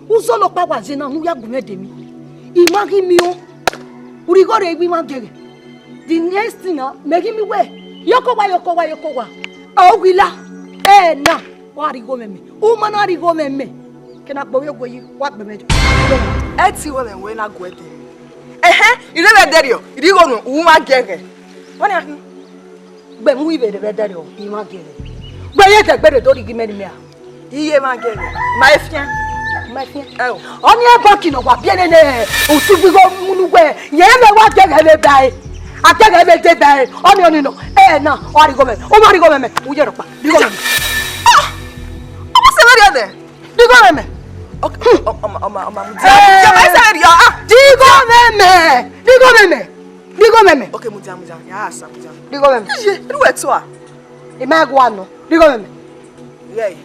Uzolo papa zena muya gumedemi. Imagi mio. Urigore we magere. The next thing make me way. Yokowa. Awila. Na. Wari go meme. Umana ri go meme. Kena gbo we go yi wa gbe mejo. Eti wo me na go ede. Ire be derio. Iri go no uma gere. Woni akin. Gbe mu ibe de derio. Ima gere. Gbe ye te gbe de tori gi meni me a. Iye ma gere. Ma efia. Oni eba no wa bienene osugbigo munugwe ye me wa gege le bai atege be te bai oni no na o ri go me o ma ri go me u je ropa ri go me o se me ri ade ri go me okay o ma je ma se ri ri go me okay mutia ya asa mutia ri go me je ri we to a e ma gwa no ri go me yeah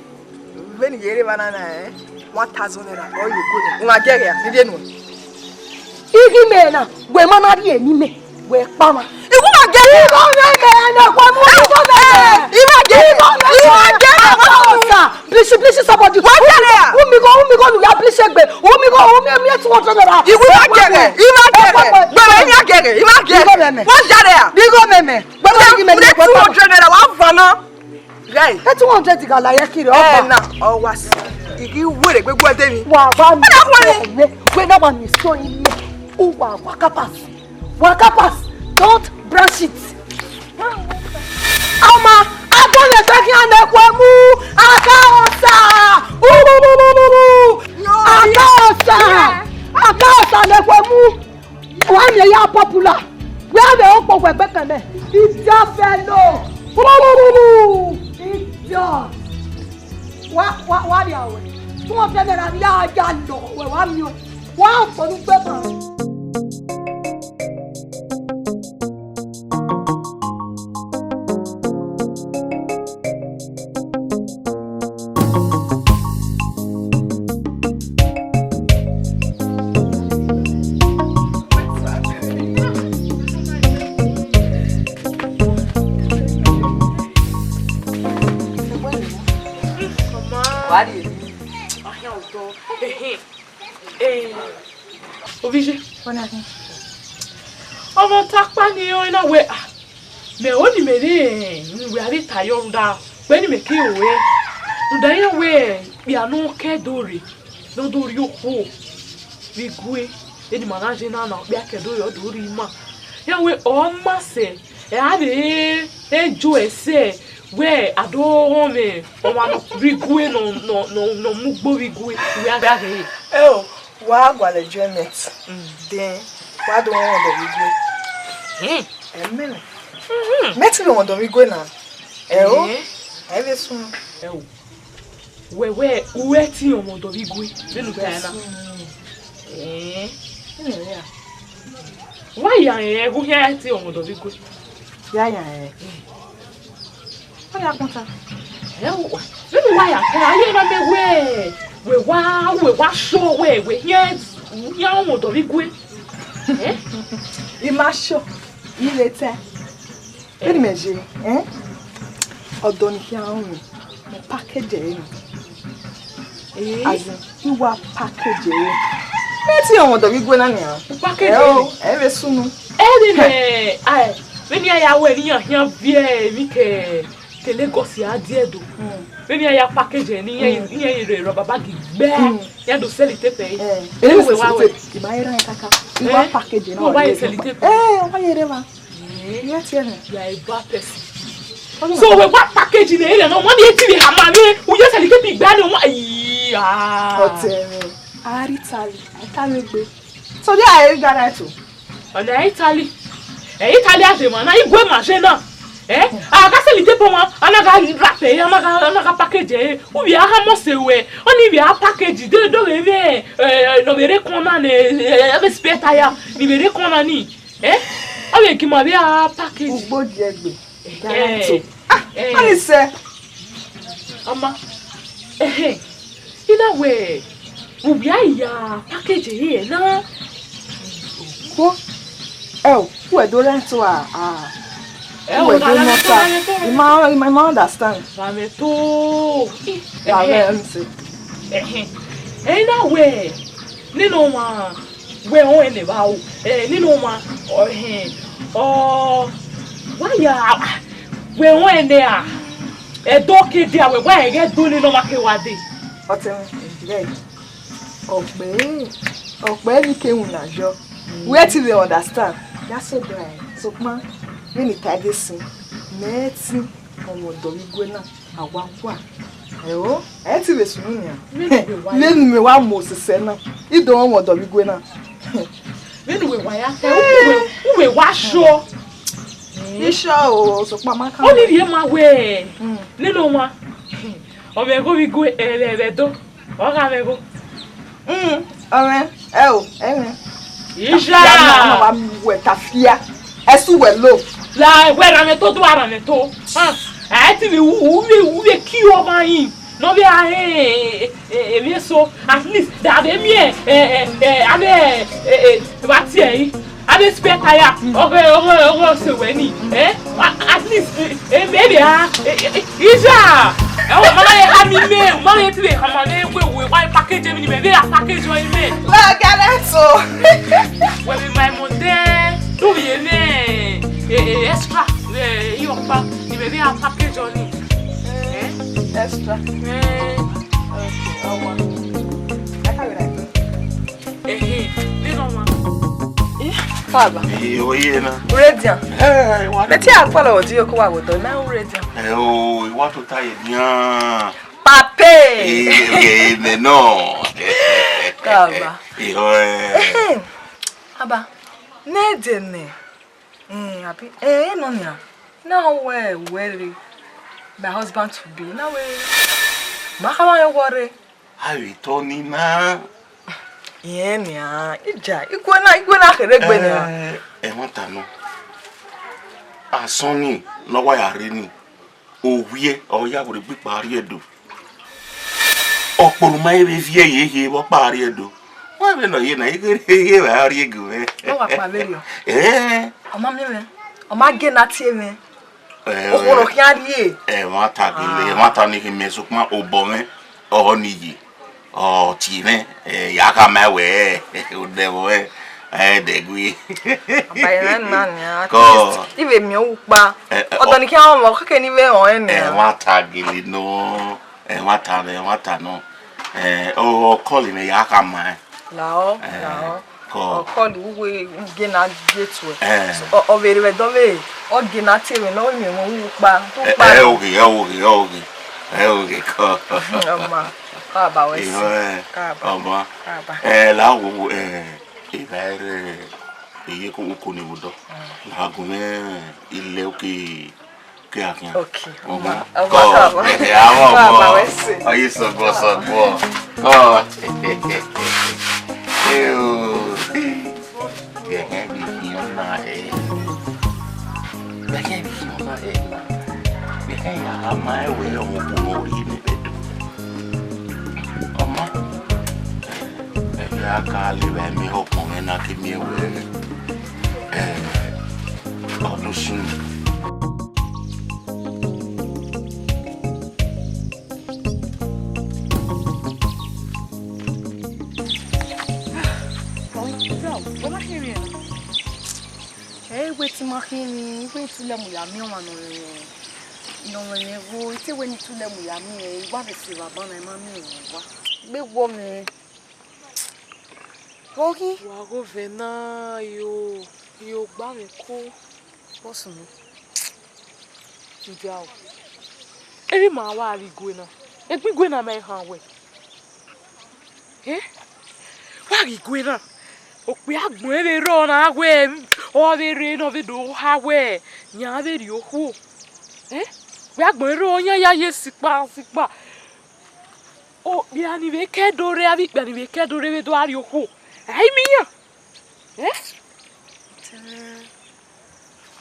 when yere banana 1,000 naira or you go una get here did you know igi me na we mana ri eni me we pa ma iwu ma get here go me na kwa mu go me iwu get please somebody what get here umi go lu ya please egbe umi 200 naira iwu ma get here gbe me get here iwu get what get here di go me gbe me 200 naira wa fa na right 200 ga la ye kiri oba na o wa igi were gbegbo ede mi wa ba mi we no want me so in me o wa waka pass don't brush it ama adon le take an ekwe mu akaosa akaosa le ekwe mu wa mi ya popular we have o popo egbe kan me ija fellow ija wa di awe tí wọ́n fẹ́ mẹ́ra ní yáa lọ wẹ̀ wá mi o wọ́n á pọ̀lú pé kan. Ovije. Omo takpa ni o na we me oni me ni we ari tayo nda pe ni me ki owe nda yen we bi anu ke dori no dori oho we gwe eni manaje na bi ake dori o dori ma ya we o ma se e ade ejo ese we ado ho me o ma no we gwe no mugbo we gwe we aga he wa gwale enjoyment then wa do won do we go emele meti we won do we go na e be sun we uwe ti won do we go ninu ta na why ya go here ti won do we go ya o ya konta nínú wáyà kan ayé na me we wá show we here ya won do we go I ma show ile te beni meje odo ni ki an mi mo package as in you wa package meti won do we go na ni an package e be sunu ni me beni ya we ni yan vie mi ke Lagos ya diedo beni ya package ni yan ire rubber bag gbe ya do sell it pe we wa we ki ma ira kaka you wa package na wa sell it pe wa yere ma ya tie na ya e ba person so we wa package na ire no mo dey ti hama mi u je sell it pe gba ni mo hotel Italy gbe so there I got to ona Italy Italy ase mo na igwe ma se na aka selite po wọn anaga rate anaga package o bi aha mo sewe oni bi a package de do we no bere kona ne respect ya ni bere kona ni o be ki ma bi a package ugbo di egbe garanto ani se ama ina we Ubiaya package here na. Ko. Who do rent to who do not my understand. Rameto. Let me see. Na we. Nino ma. We on ene ba o. Nino ma. Why ya? We on ene a. Doke dia we why get do ni no ma ke wade. Okbe ni ke una jo. Where till they understand. That's so dry. So man, when it tag this neti omo do igwe na awakwa. Ewo, eti we sunu nia. Len me wa mo sese na. Ido omo do igwe na. Len we wa ya fe we wa sure. Isha o so pa ma kan. Only the ma we. Nino ma. O me go bi go do. O ga me go. Isha. Ya na we tafia. Esu we lo. La we rameto do rameto. Ati me we ki o ma yin. No be a so at least that me what here. I dey spare tire. Okay, so when at least maybe Isha. Mama ti be we package me maybe a package we me. La galeto. We be my money. Do ye me extra. You pa, maybe a package on it. Extra. Okay, I want. I have it. Little one. Baba. Oye na. Radiant. What? Let's hear follow what you go out with. Now radiant. You want to tie it? Yeah. Pape. No. Baba. Aba. Ne dene. Happy. No nya. Now where my husband to be. Now where? Mahama you worry. How you Tony na? Nya. Igwana keregbe na. Want no. Asoni no wa ya reni. Owie o ya wori bi pari edo. Oporo mai be vie ye bo pari edo. Wa be no ye na ye ba ri egu e. No wa pa berio. Oma me. Oma ge na tie me. Okoro kiari e. Mata gele, mata ni me so kuma obome o ni yi. O ti me ya ka ma we o de bo degui. Abayan man ya. Ibe mi o pa. Odo ni ki awon mo keke ni we on ene. Mata gele no. Mata no. O call me ya ka ma. Lao. Call we ge na gateway. So o very we do we. O ge na tewe no mi mo pa. To pa. Okay, ko. Mama. Ka ba we. Ka ba. La wo ibere iye ko ni wudo. La gume ile oke ke akin. Okay. Mama. Ko. Ayi so go. Ko. My way of moving I can't live me hope and I give me away. Oh, soon. Hey, wait to Mahini, wait to let me no, it's when you let me. What is your mammy? Big woman. Okay, Wago vena you bang cool. Possible. Jao. Every man, why are you going on? Let me go in a my hand way. Eh? Why are you going on? We are going to run away. Or the rain of the door, how way. Yonder you who? Eh? We are going to run ya sick bar. Oh, we are in the cadore, and we can't do it to you who. Hey, Mia! Eh?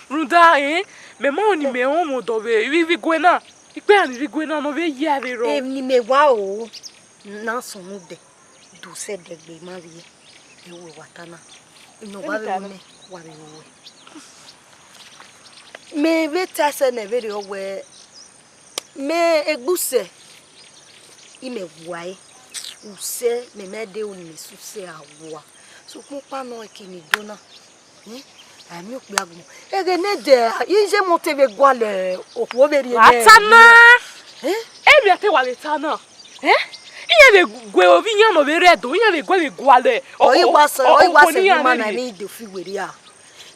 Ruda, eh? Me money me home dove. We go na. We go na no we ya ro. Ni me wow. Na so no de. to said the baby Marie. You will watana. No one worry. Me betas and a video where me a goose. Ime why who say me made on me so say a war. So compano a kimi dona. I milk blagu. Again, there is a motive guale of Woberi. Every Tana. You go over your red, do you have a guale? Oh, it was a man I need to feel with ya.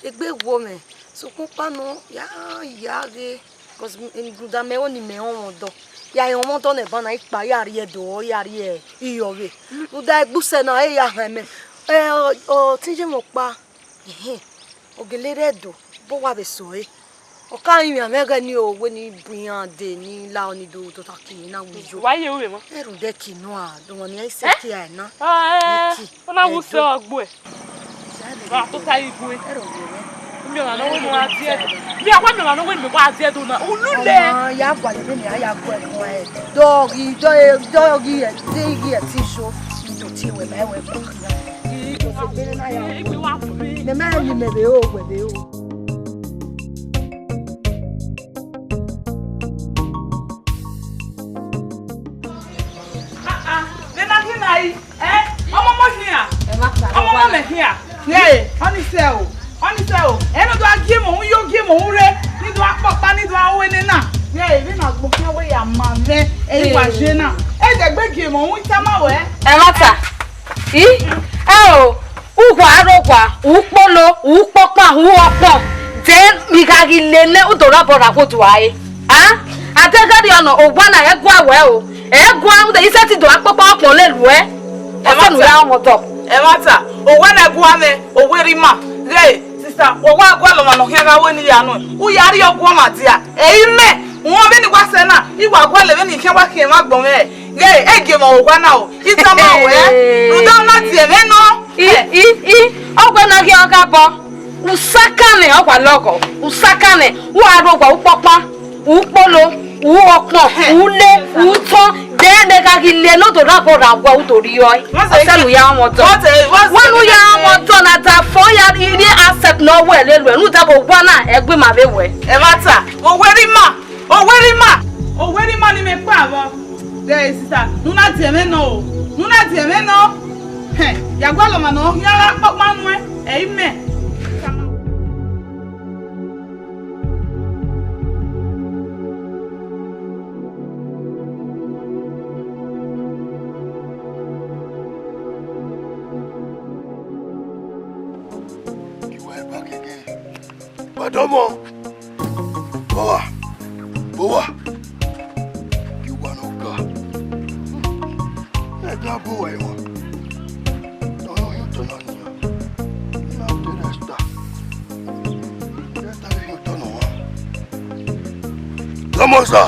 A big woman. So compano, yage, because in Gudame only me on do. Ya on monte on a banana by Yariedo, Yarie, Iove. Would I busena a yahame? Oh, Tijamokba. Ogeleredo, but what is so? O can't you mega new when you bring on the new launi do to talking now with you? Why you will? I don't get you no, the one I said here, no. Ah, when I was so boy. Not to tell you, I don't know. I don't know what I know when the bad dead on the ya have doggy, and diggy a tissue. You tea with my way. The man you may be over you. Upolo, Upopa, Uopo, then Migagilene Udorabora Hotuai. Ah, I take the honor of one I go well. Egua, the Isati do Apapa, Poleware. Emata, or when I go or where ma, lay, sister, or what Gualamano here when you are known. Who are your woman, dear? Amen. One was enough. You are well, and you can work him up on me. Yea, I give all one now. It's a man where you don't not see a no. Oh, when I hear a gabo, Usakane, our logo, Usakane, who are over Papa, Upolo, Uopo, Ule, Uto, then they got Gileno to rap around go to Rio. What's a Yamoto? One who Yamoto at a 4 year Indian accept no well, and double one eye, a woman away. Emata, oh, where ma? Oh, where money may power? There is that. Nuna Tiameno. Yagualamano, Yara Manwe, amen. You are back again. Madomo. Boa. You want to go? Let that boy. No, you turn on you. Now the rest. Let you turn on. Tomosa.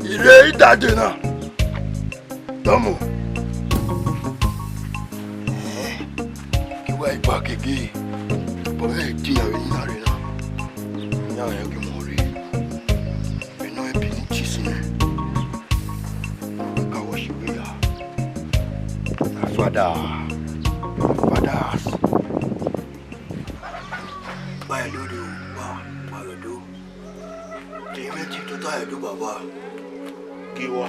Il est dadena. Tomo. You are back again. But hey, dear, you are in. Now you can more. Fathers. By Ludo, Palado. They met you to die, do Baba. Giwa.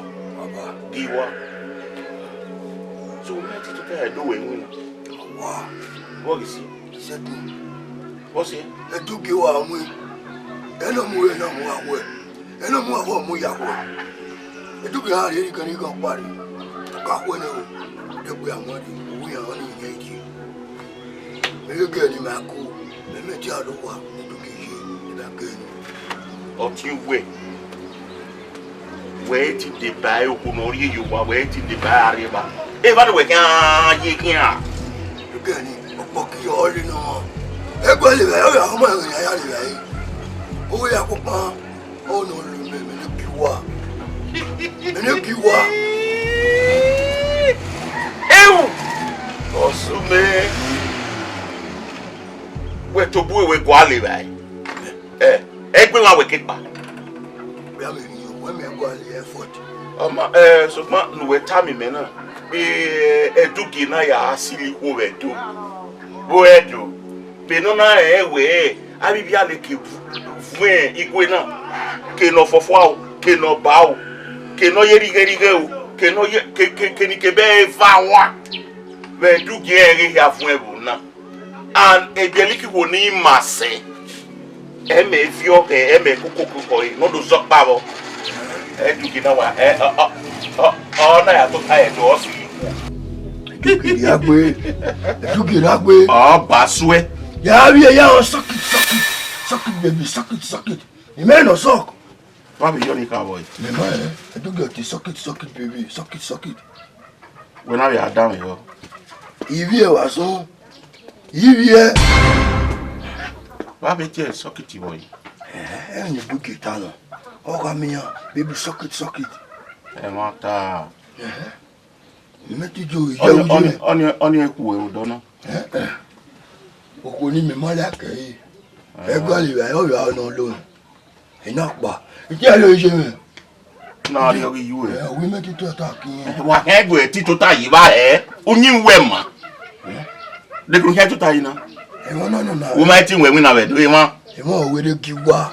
So we met you to die, doing. Wow. What is he? He said, what's he? Let you go away. And no more, and no more, it took a hard, you can go party. Got one. We are money, we are only 80. You get him a cool, and let you out of work to get you again. Or you waiting the buy, you are waiting the barrier. Even we can't, you can't. You get him a pocket, you already know. Everybody, how much I am. Oh, yeah, Papa. Oh, no, Giwa. Osume we to boy we gwale bai egbe wa we kipa we am you when me gwale effort so ma no we tami me na. Edugi na ya asili ko wedo. Wo edo. Be no na we abi ale ke fuen igwe na. Ke no fofo awo, ke no ba o. Ke no yerige o. Ke no ke ni ke be va wa. Me edugi eri ya fuen bu na. And ebieliki wo ni mase. Eme vio eme kokoko no do zok babo. Edugi na wa na ya to ta e do osi. Edugi agbe. Baswe. Ya suck it baby, suck it. The man no suck. What be your cowboy? Me man, Edugi to suck it baby, suck it. When I are down here. Ivie was so. Ivie. What be your socket boy? You book it down. Oh come here, baby, suck it. Mata. Meti jo on your cool, don't know. Okoni me mala kai. Egali wa yo ya no lo. Ina pa. Iti alo je me. Na ri you. We make it to attack. Wa hegwe ti to ta yi ba Onyiwenma. De kun he to ta yi na. E won no na. Wo ma ti we na we do e won. E won we de Giwa.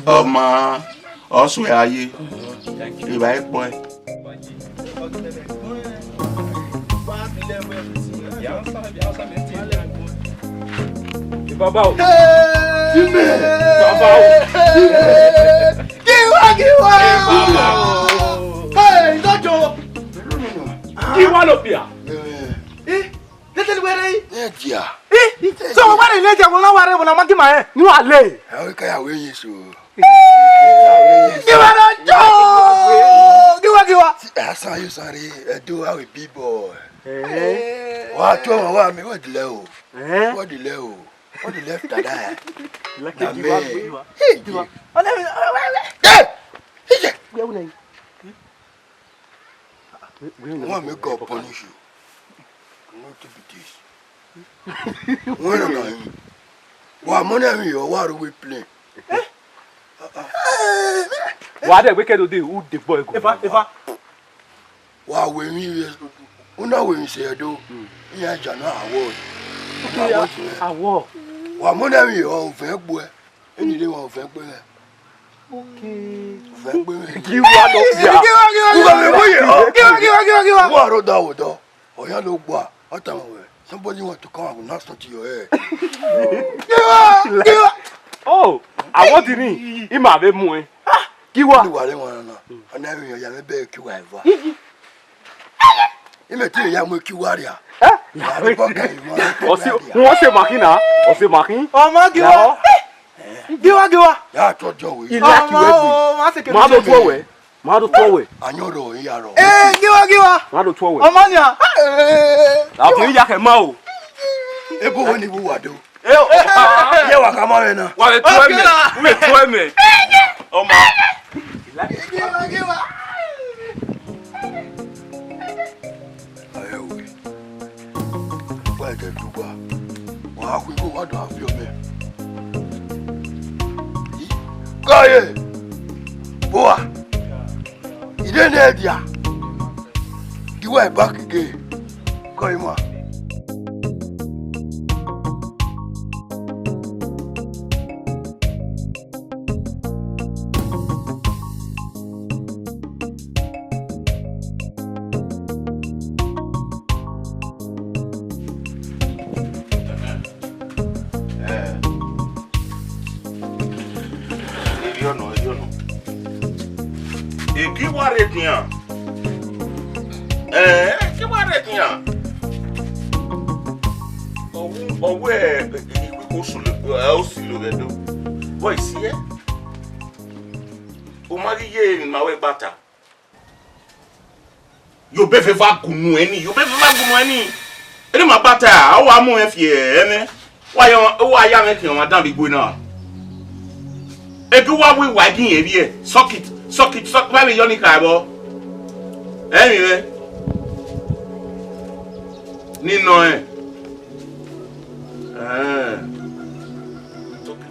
Oma also aye. Thank you. Bye boy. Babao. Jimmy. Babao. Giwa. Hey, Dojo. Giwa no pia. Little way. Yeah. So what is later will not worry when I'm my you are late. How can I win you so? You are not Giwa. I saw you sorry. Do how we people. What you want me? What the low? What the low? What the left that? Lucky Giwa. Hey, want me go punish you? Not to be this. When am I? What money or what are we playing? What the wicked do who the boy go? If Wow, when we una when say do, yeah, Jana award. Award. What money or fair boy? Any day of fair boy. okay. Giwa no pia. Giwa. What are those? Oh, yeah, no boy. Somebody want to come and knock to your head. Giwa. Oh, I want to ni. Ima be mu. Giwa. You are one na. And now you are be Giwa. Imeti ya mu Giwa ya. Ya be boka you. Ose makina. Ose makin. Oh, ma Giwa. Giwa. Ya tojo we. Ilaki we. Ma do to we. Anyoro yaro. Giwa. Ma do to we. Omania. La fi ya ke ma o. Ebo woni bu wado. Eh, Ye wa kama we na. wa le to me. We to me. O ma. Giwa. Ayewe. Wa de duba. Wa ku ko wa do afio me. Gaye. Boa. Ide ne dia. Giwa back again. Gaye ma. Giwa retian. Giwa retian. Owe ko sulu o silo redo. Boy see eh. O mari ye ma we bata. Yo be fe fa gunu eni, Eni ma bata, o wa mu e fie ene. Wa ya me ki won dan bi gbo na. Giwa we wa din e bi e. Sock ba mi yo ni ka bo. Anyway. Nino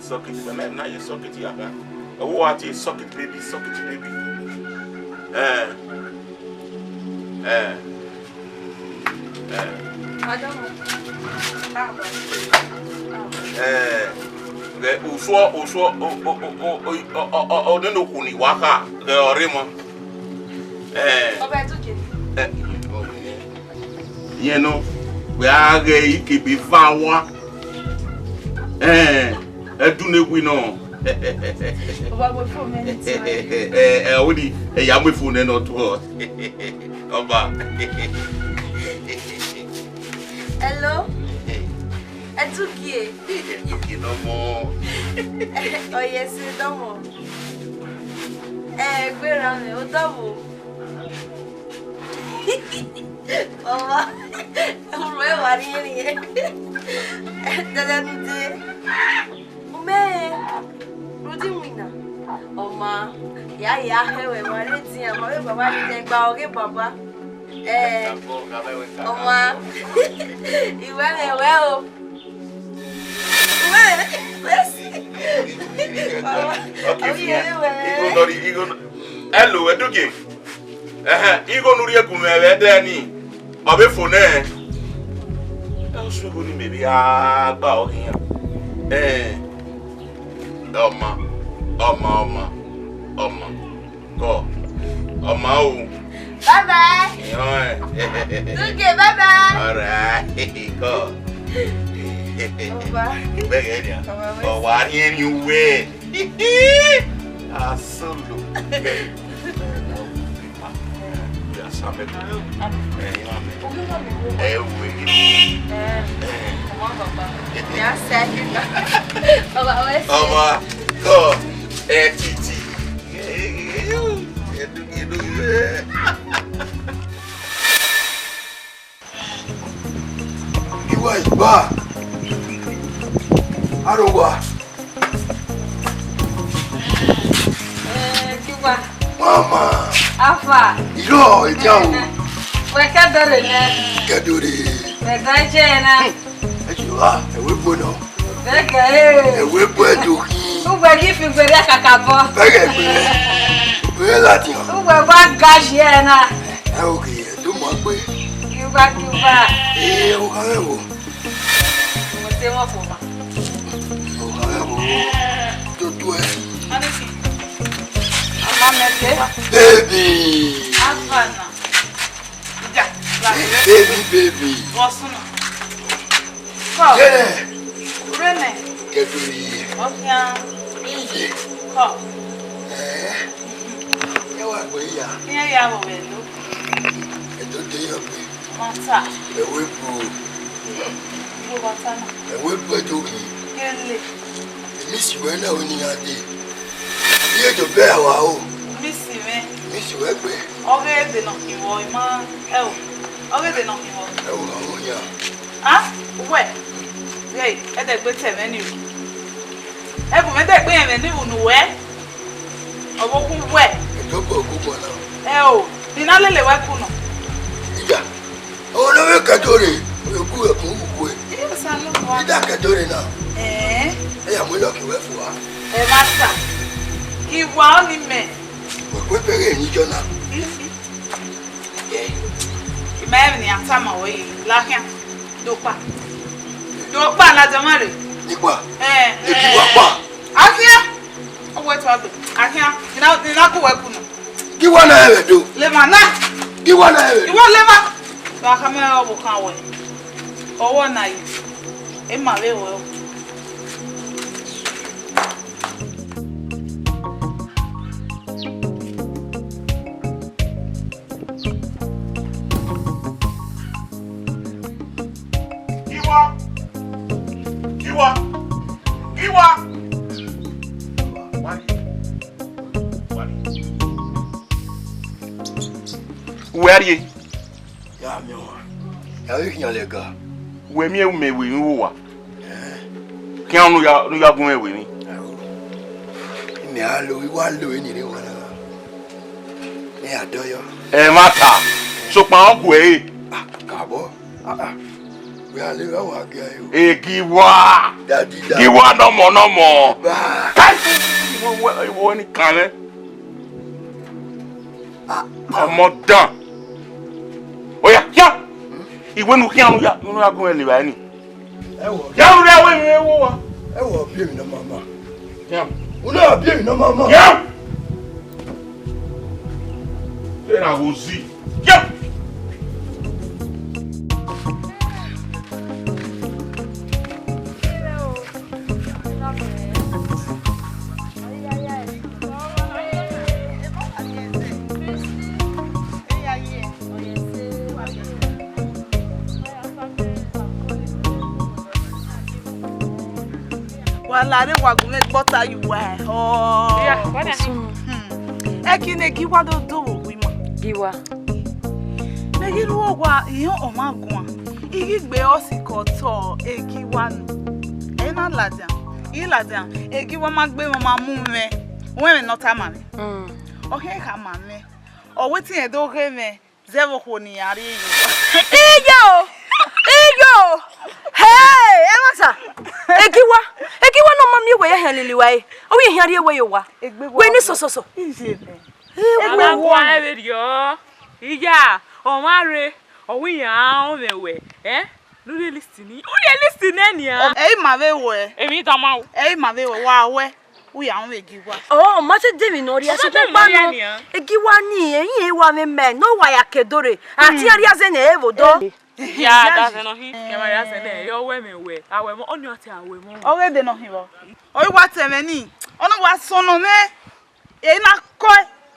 Sock it, but now you sock it here. Oh, what is sock it, baby? You know, we are going to be found. I do not know. Only a young phone and not what. Hello? I took you. No more. Oh, yes, no more. Where am I? Double. Oh, I'm really oh, ma. Yeah, we're ready. I'm going to Papa. Oh, ma. You went well. Hello, Eduke. You go to Danny. I'll be for now. I'm sure maybe about here. Oma. Go. Oma. Bye-bye. Okay, bye-bye. All right. Go. Oh, why ain't you way? Ah, solo. Giwa is back. Arowa. Giwa. Mama. Afa. Iro, ejao. Wakadore na. Kadore. Medaje na. Ejiwa, ewe bono. Bega Ewe boedoki. Ugbe gi fi gbere kakabo. Bega gbere. Gbere lati han. Ugbe gba gaji na. Okay, do mo pe. Giwa. O ka wo. Mo te mo fo ma. O ka wo. To e. Baby. Afana. Baby. What's on? Yeah. Rene. Get to me. Okay. Call. You are going here. Here you are, Wendo. I don't tell you. Mata. The whip. The whip. Miss you when I only had it. Here to bear our Miss you, Egbe. Okay, they knock you on, man. Oh, okay, they knock you on. Oh, yeah. Ah, where? Hey, at the good time anyway. Every minute, I can't where. Oh, where? I don't go good now. Oh, you're not letting work. Yeah. Oh, no, you're Catori. You're good. Yes, I look one. You're Catori now. Eh? I am lucky for her. Eh, master. Giwa only men. We're very in each other. Imagine the time away. Lakia. Dopa. La jamare. Giwa. Giwa. Akia. Oh, wait, Akia. You know, go work. Giwa na ever do. Lemana. Giwa na ever. You want lema? Bakamera will come away. Oh, one night. In my way, well. Giwa. Where are you? Yeah, me one. Yeah, you can let go. Where me we who? Can't no ya go me. Me allo, we want to any one. Me adore you. Mata. So pa uncle Cabo. We are living our guy. Giwa. Daddy. Giwa no more. Bah. You want it, can Ọmọ dán. Oya, ya. Ìwé nu kí anu ya, nu ya gun ẹ ni ba ni. Ẹ wo. Ya nu ya we mi wo wa. Ẹ wo bí èmi na mama. Ya. O na bí èmi na mama. Ya. Ẹ na wo zi. Ya. Walare wagume gbota yuwa. Oh. Yeah, what is Ekine Giwa do wi mo. Giwa. Me giru ogwa iyan o ma gun. Igigbe osiko to Giwa nu. E na ladian. I ladian. Giwa ma gbe mo ma mu me. When not a man. Okay, come on me. Or waiting a dog me. Zero honey are you. Eyo! Hey, Emasa! Egiwa no mami we helili wai. O we here we wa. We ni so. Ala kwa ebe yo. Ija, o mare, o we ya o mewe. No dey listen ni. O dey listen any ah. Ma we we. Emi ta ma. Ma we wa we. We are we Giwa. Oh, ma se David no ri aso pa no. Egiwa ni eyin wa me no wa ya kedore. Ati ari aze na evo do. Ya that's no hi. Ya ma ya se na yo we me we. Awe mo onu ati awe mo. O we de no hi wo. O wa teme ni. Onu wa sono me. E na ko.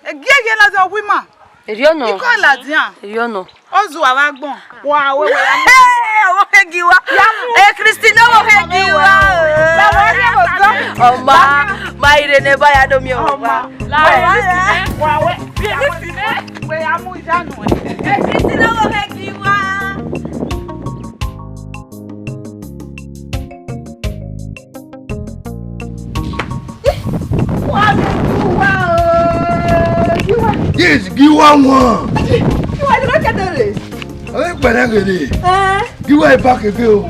Egege la zo wi ma. Erio no. Iko la dian. Erio no. Ozu wa gbon. Wa we ya. O Egiwa. Christina o Egiwa. La wa ri o go. Oma, maire ne ba ya do mi o ba. La wa we. We ya mu janu. Christina o Egiwa. Yes, Giwa one. Giwa do not get the Ẹ pẹ̀lẹ́ gidi. Giwa is back again.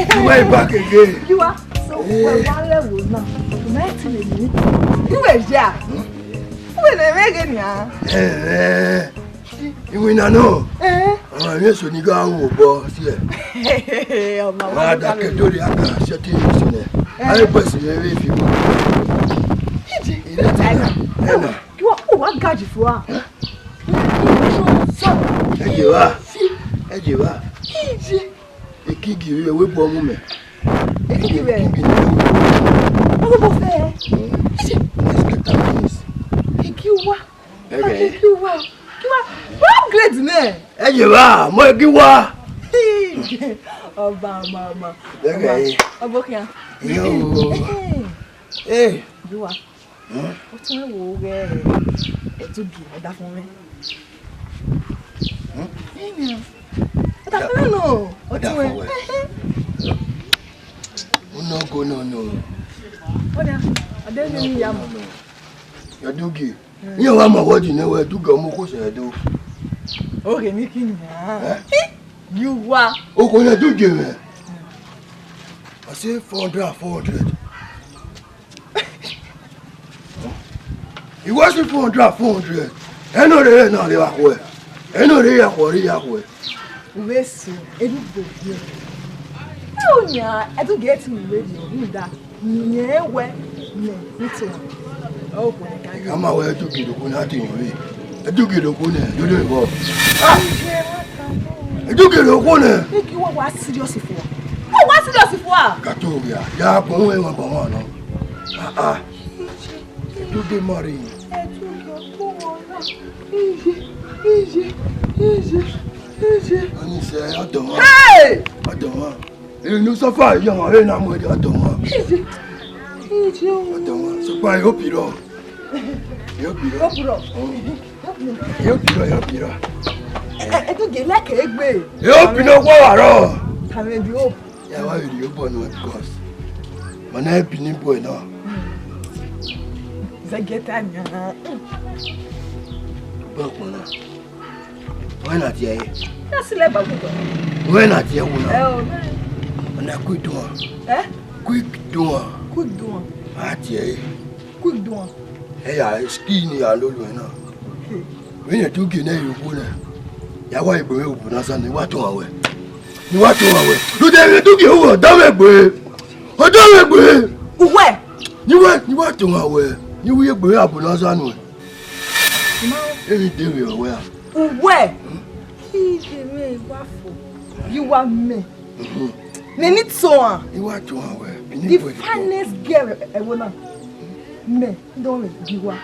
Giwa is back again. Giwa, so we level now. Tonight le ni. Giwa ja. We le mege ni ah. Ìwé na no. Àwọn so ni ga wo bo si e. Ma da ke do ri aka se ti si ne. Ai pesi e we fi mo. Ena. Giwa, o wa gaji fo ah. Ejiwa. Ekigi we we bo mu me. Ekigi we. O bo fe. Giwa. Giwa. What great name? Ejiwa, mo Giwa. Oba mama. Okay. Obokia. Yo. Giwa. O tun wo ge. O tun bi o da fun mi. No. What do you No. What I don't know yam. You do give. You want my word, you know where to go. Do. Okay, Nicky. You are. Oh, when I do give me. I say 400. It wasn't 400. I know they know they are well. I know they are well. Wesu, edugo bi. Oh nya, edu get me radio. Who that? Nye we ne nito. Oh, ko ni kan. Kama we edu gido ko na tin we. Edu gido ko ne, do do go. Edu gido ko ne. Make you wa serious for. Oh, wa serious for ah. Katoria, ya ko we won bo won no. Edu de mari. Oni se adon. Hey! Adon. Inu so fa yo mo re na mo de adon. Adon. So pa yo piro. Yo piro. E to ge like egbe. Yo piro kwa waro. Can we be up? Ya wa ri yo born because. Mana Benin boy now. Zagetanya. Bakona. Why not here? That's le babu. Why not here una? Oh, na quick do one. Quick do one. Quick do one. Ati here. Quick do one. Hey, ya skinny ya lolu na. When you took in a woman, your wife will put us on the water away. You want to away. You dare to give you a dumb boy. A dumb boy. Where? You want to away. You will be up on us on. Everything you aware. Where? You want me? Me need so. You want to away. The finest girl I wanna. Me don't me Giwa.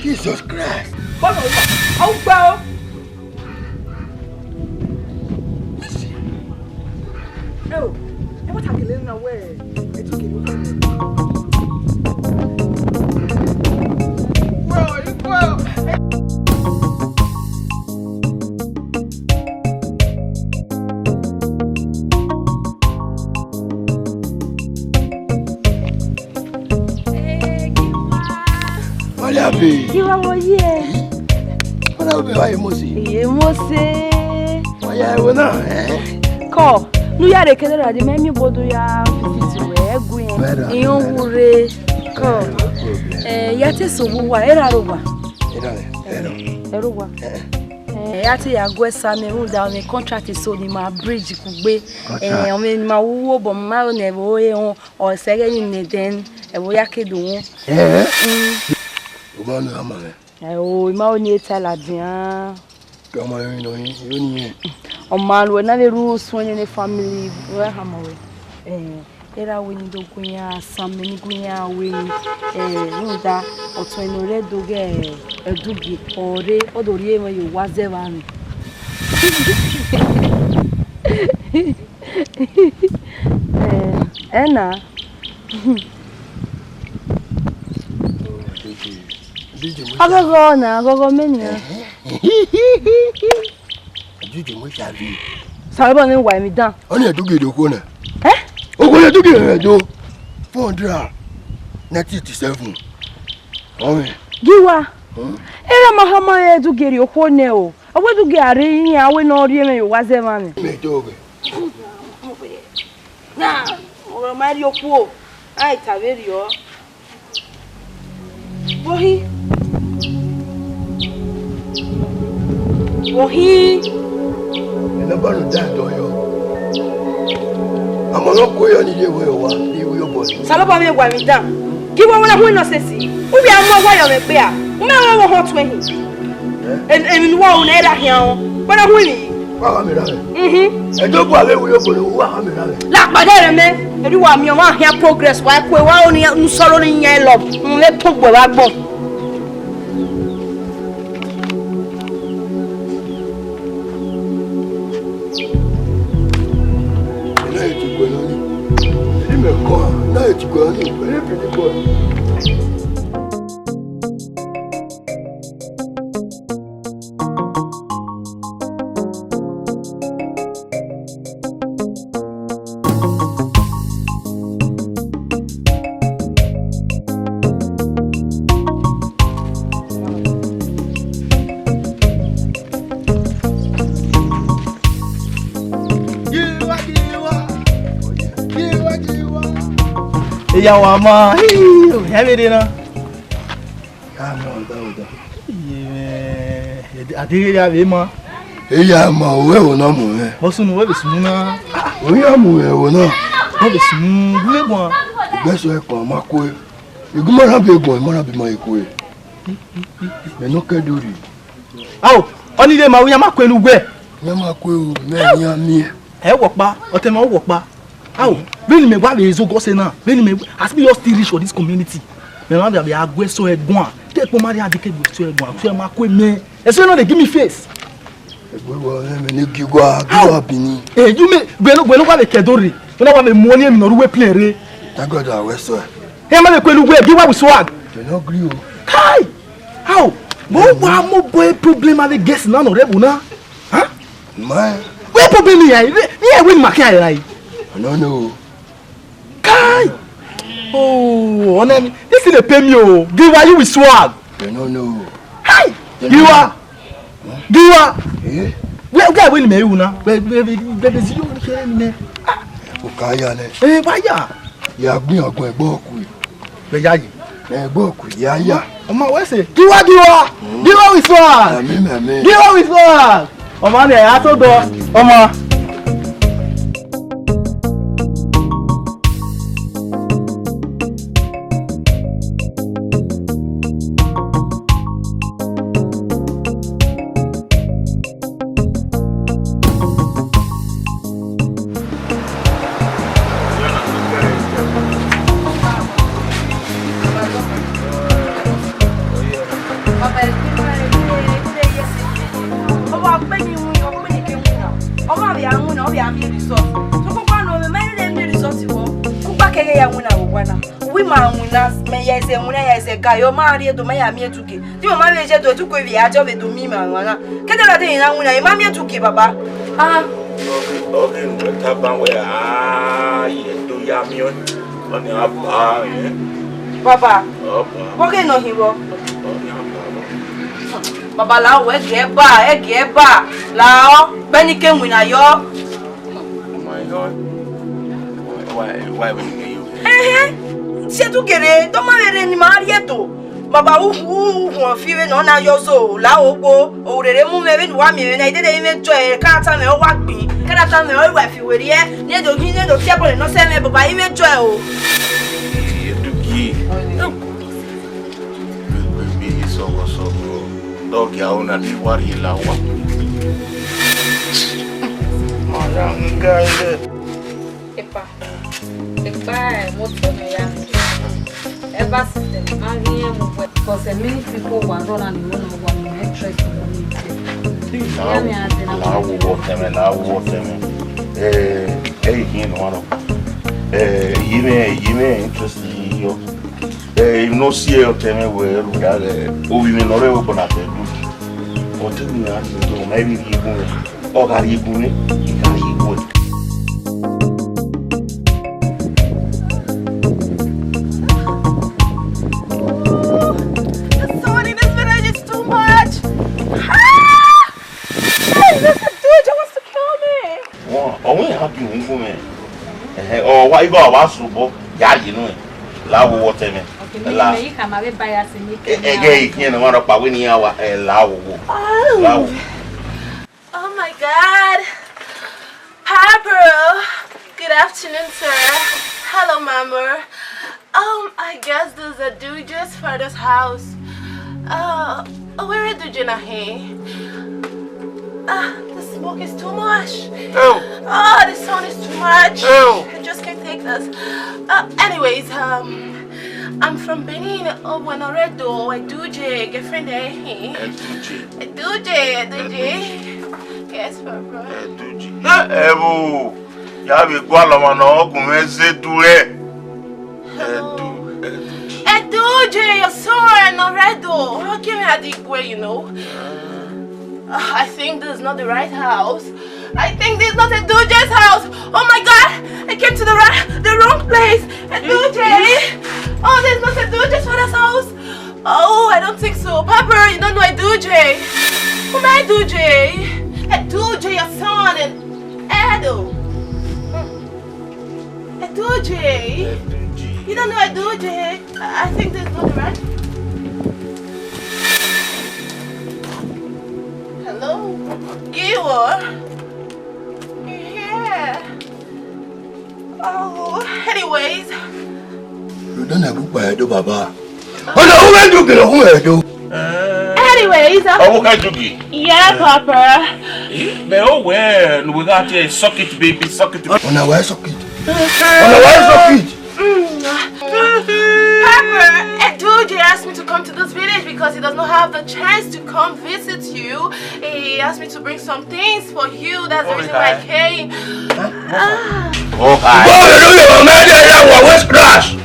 Jesus Christ. How about? Oh, what are you doing away? Giwa moye. What about you, Mosi? Ye mose. Why I will not, Ko, nu ya rekele ra de memi bodo ya visit we egun yen. Iyon wure. Ko. Ya te so wa era roba. Era wa. Ya te ya go esa me hu down the contract so ni ma bridge ku gbe. O me ma wuwo bo ma o ne bo ye won o sege ni ne den e bo ya kedo won. Oh, ima o ni tell dia. Come on, you know. O man we na the rules when in the family we hamawe. Era we ni dokunya sam ni kunya we nda o to eno re doge edugi ore odori e you wazeva ni. Ena Agogo many. Salva ni wa mi dan. Oni edugi do ko na. Ogo edugi re do. 497. Owe. Giwa. Era mahama edugi ri ko ne o. Owo edugi are yin awe no ri me yo waze ma mi. Me doge. Na, o ma ri oku o. Ai taveri o. Bohi. Bohi. Ena ba no da do yo. Amalo ko yo ni de we wa, ni we yo boy. Saloba me gwa mi dan. Giwa wona hu no sesi. U bi ammo wa yo me pe a. U me wo hot we hi. En wo na era hia o. Wona hu ni. Wa mi ra. E do bo ave we yo boy, wa mi ra. La padere me. Eri wa mi o wa hia progress wa ko wa oni nsoro ni yan lo. N le to gbo wa gbo. Ya wa ma, heavy na. Adi ya be ma. Ya ma we wo na mo e. Bo sunu we be sunu na. O ya mu e wo na. Bo be sunu gbe gbon. Gbe so e kan ma ko e. Igumo ra be gbon, mo ra be ma e ko e. Me no ke dori. Awo, oni le ma wo ya ma ko enu gbe. Ya ma ko e o, me yan mi. E wo pa, o te ma wo pa. Awo, Benin me gba be zo go se na. Benin me as me just still reach for this community. Me na be agwe so egbon. Take po mari adike gbe so egbon. So e ma ko me. E so no dey give me face. Egbe wo me ni Giwa Bini. You me gbe no gba be kedori. No wa me money me no ruwe play re. Thank God I we so. E ma be kwelu gbe Giwa with swag. You no gree o. Kai! How? Mo wa mo boy problem ave guess na no rebu na. Huh? My. Where problem here? Here win market here right. No no. Kai! Oh, on this is the pay me oh. Giwa you with swag. You no. Hi! Giwa. Giwa. Eh? Where guy win me you na? Baby you here me. O kaya ne. Why ya? Ya gbin ogun egbo oku. Be ya yi. Egbo oku ya ya. Oma, where say? Giwa. Giwa with swag. Giwa with swag. Oma, ne ato do. Oma. Yo mari do maya mi etuke ti o ma le je do etuko vi ajo be do mi ma wana kede la de ina wuna e ma mi etuke baba okay no ta ban we ye do ya mi oni apa baba okay no hiwo baba la we ge ba la o beni ke wuna yo oh my god why when you se tu kere to ma le ni ma ri eto baba hu fiwe no na yo so la ogbo orere mu me bi wa mi na ide de me jo e ka ta me o wa gbin ka ta me o wa fi we ri e ni do gi ni do ti abo le no se me baba ime jo e o eduki be so dog ya una di wari la wa maranga ile epa mo to me ya ever since because many people were running one interest in interest you no see o teme we ruga o bi me no re o bona te du o te mi na do na bi ibu o ga ibu ni ga ibu oh, why go was subo ya you know la wo water me la me ka ma be bias ni ke you know one pa we ni awa la wo oh my god Papa, good afternoon sir. Hello mama. I guess this is a Duja's father's house. Where is Dujana here? The smoke is too much. Oh, the sun is too much. I just can't take this. Anyways, I'm from Benin. Oh, when I read do, I do J, girlfriend I do J. Yes, Papa. Ya bi kwa la mano kumeze tuwe. J, your son, Oredo. How can I dig where you know? I think this is not the right house. I think this is not a Duje's house. Oh my god! I came to the wrong place. A Duje. Oh, this is not a Duje's father's house. Oh, I don't think so. Papa, you don't know a Duje. Who am I Duje? A Duje, your son, and Edo. A Duje. You don't know a Duje. I think this is not the right. Hello? Giwa? Yeah. Oh, anyways. You don't have to buy the Baba. Oh, anyways. Oh, what can you do? Yeah, Papa. But oh, well, we got a socket, baby, socket. On a white socket. On a white socket. Papa, Duje asked me to come to this village because he does not have the chance to come visit you. He asked me to bring some things for you. That's the reason why I came. Oh, hi. Where's Crash?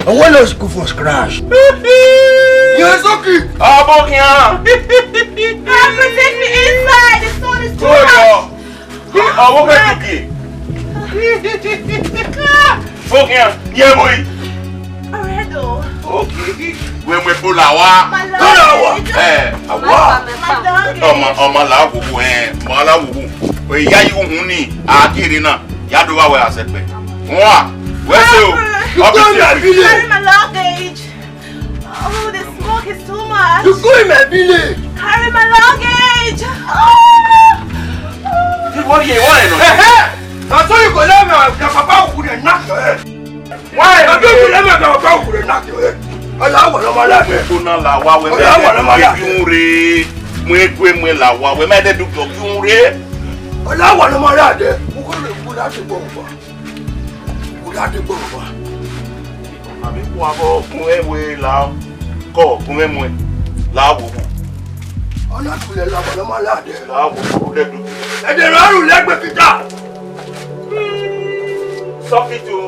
I want to go for Crash. Yes, okay. Oh, Papa, take me inside. The sun is too hot. Oh, what can you do? Okay, yeah, boy. Alredo. Okay. When we pull our we ya you huni akirina ya do wa accept me where say carry my luggage. Oh, the smoke work is too much. You go in my village. Carry my luggage. What do you want? I told you go let me papa who dey knock your head. Why? I don't go let me papa who dey knock your head. Allow one of my life. Kuna la wa we me mwe la wa we me de du kyunre. Allow one of my life. Who go le put that bomb. Put that bomb. Abi ku abo kunwe la ko kunwe mwe la wo. Ona kule la one of my life. La wo le du. E de raru legbe kita. Soki tu